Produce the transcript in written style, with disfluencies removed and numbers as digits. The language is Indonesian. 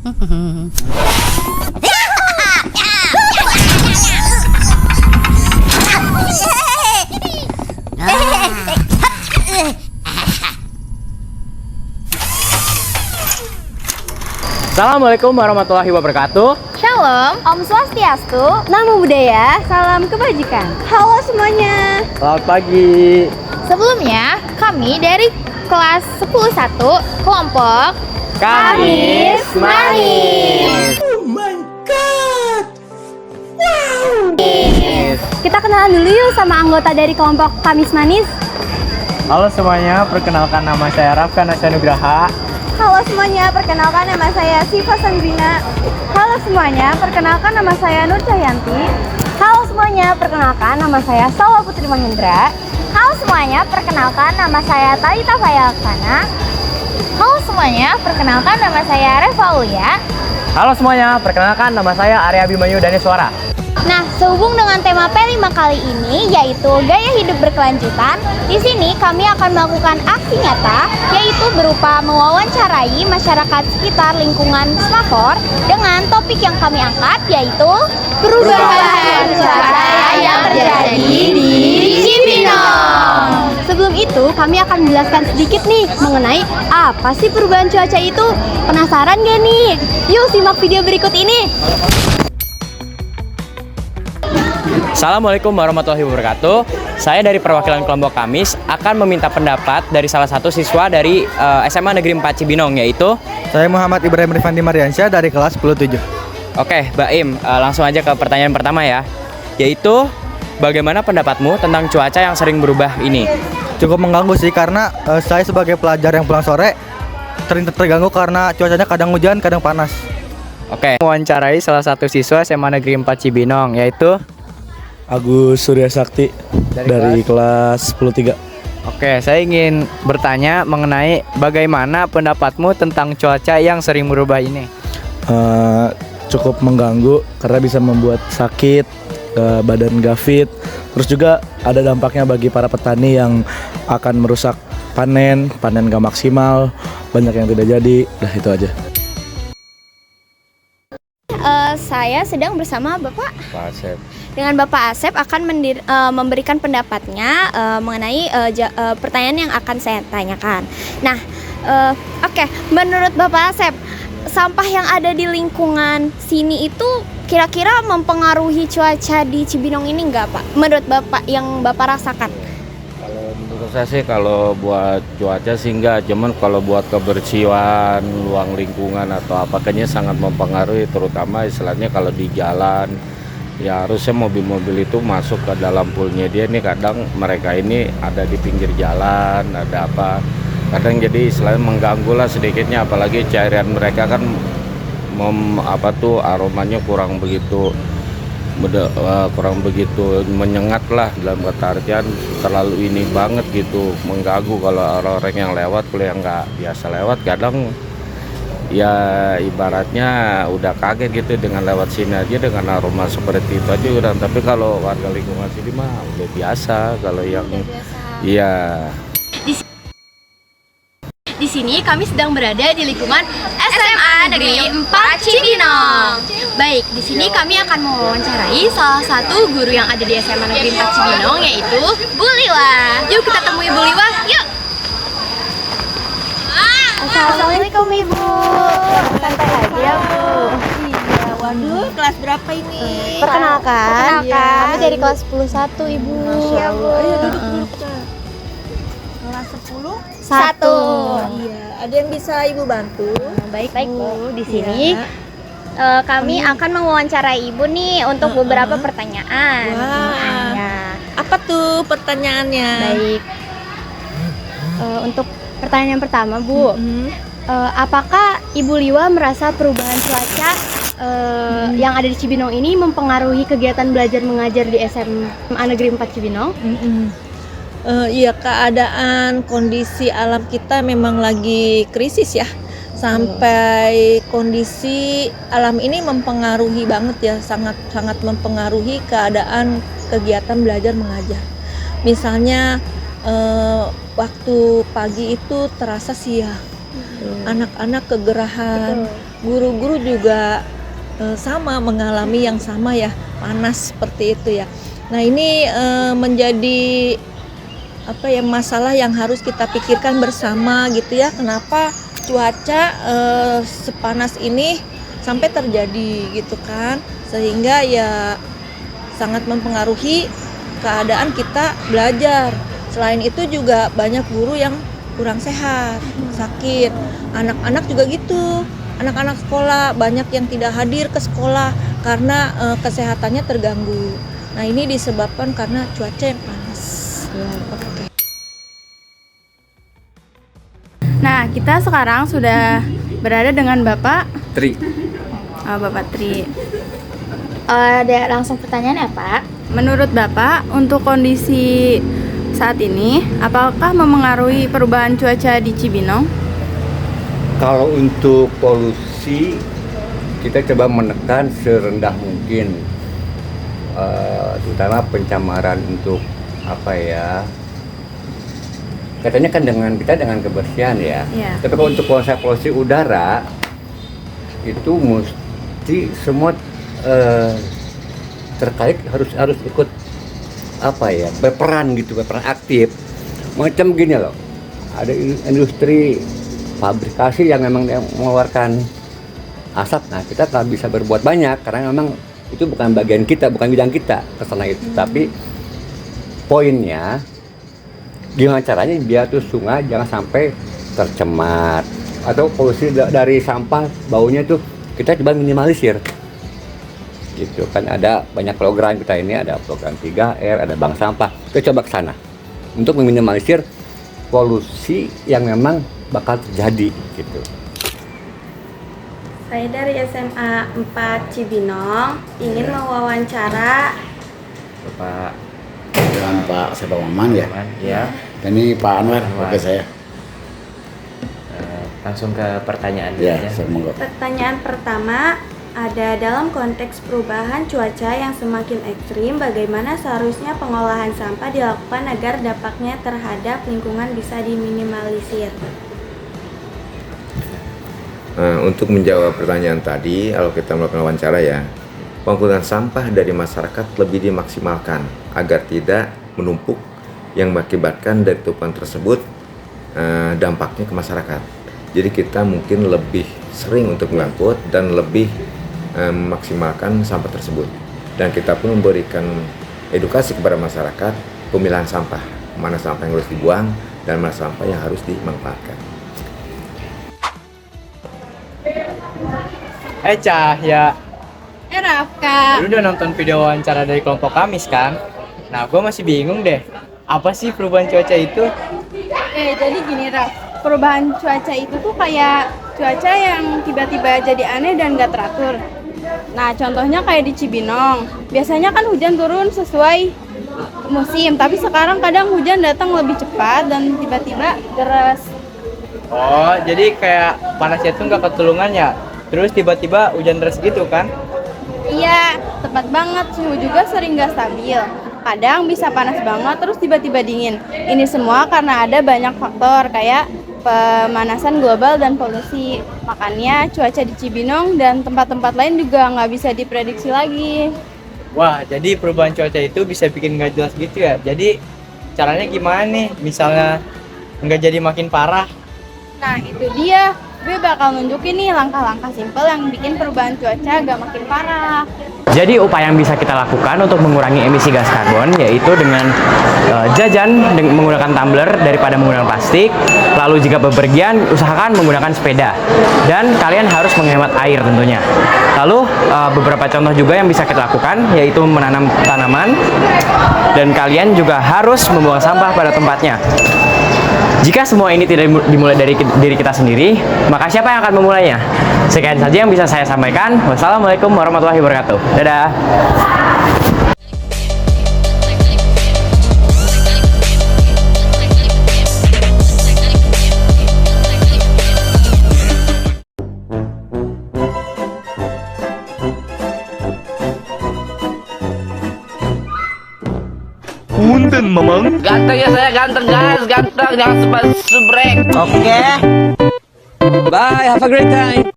Assalamualaikum warahmatullahi wabarakatuh. Shalom, Om Swastiastu, Namo Buddhaya, salam kebajikan. Halo semuanya. Selamat pagi. Sebelumnya, kami dari kelas 10-1 kelompok Kamis Manis. Oh my god! Wow! Kita kenalan dulu yuk sama anggota dari kelompok Kamis Manis. Halo semuanya, perkenalkan nama saya Rafkan Asyanugraha. Halo semuanya, perkenalkan nama saya Siva Sandrina. Halo semuanya, perkenalkan nama saya Nur Cahyanti. Halo semuanya, perkenalkan nama saya Salwa Putri Mahendra. Halo semuanya, perkenalkan nama saya Talita Fayaksana. Halo semuanya, perkenalkan nama saya Reva Ulia. Halo semuanya, perkenalkan nama saya Arya Abimanyu Daneswara. Nah, sehubung dengan tema P5 kali ini, yaitu gaya hidup berkelanjutan, di sini kami akan melakukan aksi nyata, yaitu berupa mewawancarai masyarakat sekitar lingkungan Semafor dengan topik yang kami angkat, yaitu perubahan cuaca yang terjadi di Cibinong. Sebelum itu, kami akan menjelaskan sedikit nih mengenai apa sih perubahan cuaca itu. Penasaran gak nih? Yuk simak video berikut ini. Assalamualaikum warahmatullahi wabarakatuh. Saya dari perwakilan kelompok Kamis akan meminta pendapat dari salah satu siswa dari SMA Negeri 4 Cibinong, yaitu Saya Muhammad Ibrahim Rifandi Mariansyah dari kelas 10-7. Oke, Mbak Im, langsung aja ke pertanyaan pertama ya, yaitu bagaimana pendapatmu tentang cuaca yang sering berubah ini? Cukup mengganggu sih karena saya sebagai pelajar yang pulang sore terganggu karena cuacanya kadang hujan, kadang panas. Oke, mewawancarai salah satu siswa SMA Negeri 4 Cibinong, yaitu Agus Surya Sakti dari kelas 10-3. Oke, saya ingin bertanya mengenai bagaimana pendapatmu tentang cuaca yang sering berubah ini? Cukup mengganggu karena bisa membuat sakit, badan gak fit. Terus juga ada dampaknya bagi para petani yang akan merusak panen gak maksimal, banyak yang tidak jadi. Udah itu aja. Saya sedang bersama Bapak. Pak Asep. Dengan Bapak Asep akan memberikan pendapatnya mengenai pertanyaan yang akan saya tanyakan. Nah, oke, menurut Bapak Asep, sampah yang ada di lingkungan sini itu kira-kira mempengaruhi cuaca di Cibinong ini enggak, Pak? Menurut Bapak yang Bapak rasakan? Kalau menurut saya sih kalau buat cuaca sih enggak, cuman kalau buat kebersihan ruang lingkungan atau apa kayaknya sangat mempengaruhi, terutama istilahnya kalau di jalan. Ya harusnya mobil-mobil itu masuk ke dalam poolnya dia nih, kadang mereka ini ada di pinggir jalan, ada apa, kadang jadi istilahnya mengganggu lah sedikitnya, apalagi cairan mereka kan aromanya kurang begitu menyengat lah, dalam kata artian terlalu ini banget gitu, mengganggu kalau orang-orang yang lewat, kalau yang nggak biasa lewat kadang ya ibaratnya udah kaget gitu dengan lewat sini aja dengan aroma seperti itu aja udah. Tapi kalau warga lingkungan sini mah udah biasa kalau yang iya. Di sini kami sedang berada di lingkungan SMA Negeri 4 Cibinong. Baik, di sini kami akan mewawancarai salah satu guru yang ada di SMA Negeri 4 Cibinong, yaitu Bu Liwa. Yuk kita temui Bu Liwa, yuk. Assalamualaikum Ibu. Santai aja ya Bu. Iya, waduh, kelas berapa ini? Perkenalkan, kami dari kelas 10-1 Ibu. Masya Allah. Ayo duduk. Kelas 10? 1. Iya, ada yang bisa Ibu bantu? Baik Bu, di sini kami akan mewawancarai Ibu nih untuk beberapa pertanyaan. Wah. Ya. Apa tuh pertanyaannya? Baik. Untuk pertanyaan yang pertama, Bu, apakah Ibu Liwa merasa perubahan cuaca yang ada di Cibinong ini mempengaruhi kegiatan belajar mengajar di SMA Negeri 4 Cibinong? Iya, keadaan kondisi alam kita memang lagi krisis ya. Sampai kondisi alam ini mempengaruhi banget ya, sangat mempengaruhi keadaan kegiatan belajar mengajar. Misalnya waktu pagi itu terasa siang, Anak-anak kegerahan, guru-guru juga sama mengalami yang sama ya, panas seperti itu ya. Nah ini menjadi masalah yang harus kita pikirkan bersama gitu ya. Kenapa cuaca sepanas ini sampai terjadi gitu kan, sehingga ya sangat mempengaruhi keadaan kita belajar. Selain itu juga banyak guru yang kurang sehat, sakit. Anak-anak juga gitu. Anak-anak sekolah banyak yang tidak hadir ke sekolah karena kesehatannya terganggu. Nah ini disebabkan karena cuaca yang panas. Oke. Nah kita sekarang sudah berada dengan Bapak Tri. Bapak Tri. Ada langsung pertanyaan ya Pak? Menurut Bapak untuk kondisi saat ini, apakah memengaruhi perubahan cuaca di Cibinong? Kalau untuk polusi, kita coba menekan serendah mungkin, terutama pencemaran untuk katanya kan dengan kebersihan ya. Yeah. Tapi kalau untuk konsep polusi udara itu mesti semua terkait harus ikut berperan aktif. Macam gini loh, ada industri pabrikasi yang memang mengeluarkan asap. Nah kita tak bisa berbuat banyak karena memang itu bukan bagian kita, bukan bidang kita kesana itu. Tapi poinnya gimana caranya biar tuh sungai jangan sampai tercemar atau polusi dari sampah baunya tuh kita coba minimalisir. Gitu kan, ada banyak program kita ini, ada program 3R, ada bank sampah. Kita coba ke sana untuk meminimalisir polusi yang memang bakal terjadi gitu. Saya dari SMA 4 Cibinong ingin mewawancara Bapak dengan Pak Sabang Maman ya. Ya. Dan ini Pak Anwar, oke saya. Langsung ke pertanyaan Ya, aja. semoga. Pertanyaan pertama, ada dalam konteks perubahan cuaca yang semakin ekstrim, bagaimana seharusnya pengolahan sampah dilakukan agar dampaknya terhadap lingkungan bisa diminimalisir? Untuk menjawab pertanyaan tadi, kalau kita melakukan wawancara ya, penggunaan sampah dari masyarakat lebih dimaksimalkan agar tidak menumpuk yang mengakibatkan dari tumpukan tersebut dampaknya ke masyarakat. Jadi kita mungkin lebih sering untuk mengangkut dan lebih memaksimalkan sampah tersebut. Dan kita pun memberikan edukasi kepada masyarakat pemilahan sampah, mana sampah yang harus dibuang dan mana sampah yang harus dimanfaatkan. Cahya, Rafka. lu udah nonton video wawancara dari kelompok Kamis kan? Nah, gue masih bingung deh, apa sih perubahan cuaca itu? Jadi gini Raf, perubahan cuaca itu tuh kayak cuaca yang tiba-tiba jadi aneh dan gak teratur. Nah contohnya kayak di Cibinong, biasanya kan hujan turun sesuai musim, tapi sekarang kadang hujan datang lebih cepat dan tiba-tiba deras. Oh, jadi kayak panasnya tuh nggak ketulungan ya? Terus tiba-tiba hujan deras gitu kan? Iya, tepat banget. Suhu juga sering gak stabil. Kadang bisa panas banget, terus tiba-tiba dingin. Ini semua karena ada banyak faktor kayak pemanasan global dan polusi. Makanya cuaca di Cibinong dan tempat-tempat lain juga nggak bisa diprediksi lagi. Wah, jadi perubahan cuaca itu bisa bikin nggak jelas gitu ya? Jadi caranya gimana nih? Misalnya nggak jadi makin parah? Nah itu dia, gue bakal nunjukin nih langkah-langkah simpel yang bikin perubahan cuaca gak makin parah. Jadi upaya yang bisa kita lakukan untuk mengurangi emisi gas karbon yaitu dengan jajan menggunakan tumbler daripada menggunakan plastik. Lalu jika bepergian usahakan menggunakan sepeda dan kalian harus menghemat air tentunya. Lalu beberapa contoh juga yang bisa kita lakukan yaitu menanam tanaman dan kalian juga harus membuang sampah pada tempatnya. Jika semua ini tidak dimulai dari diri kita sendiri, maka siapa yang akan memulainya? Sekian saja yang bisa saya sampaikan. Wassalamualaikum warahmatullahi wabarakatuh. Dadah. Punten mamang. Ganteng ya saya, ganteng guys, ganteng, jangan subrek. Oke. Bye, have a great time.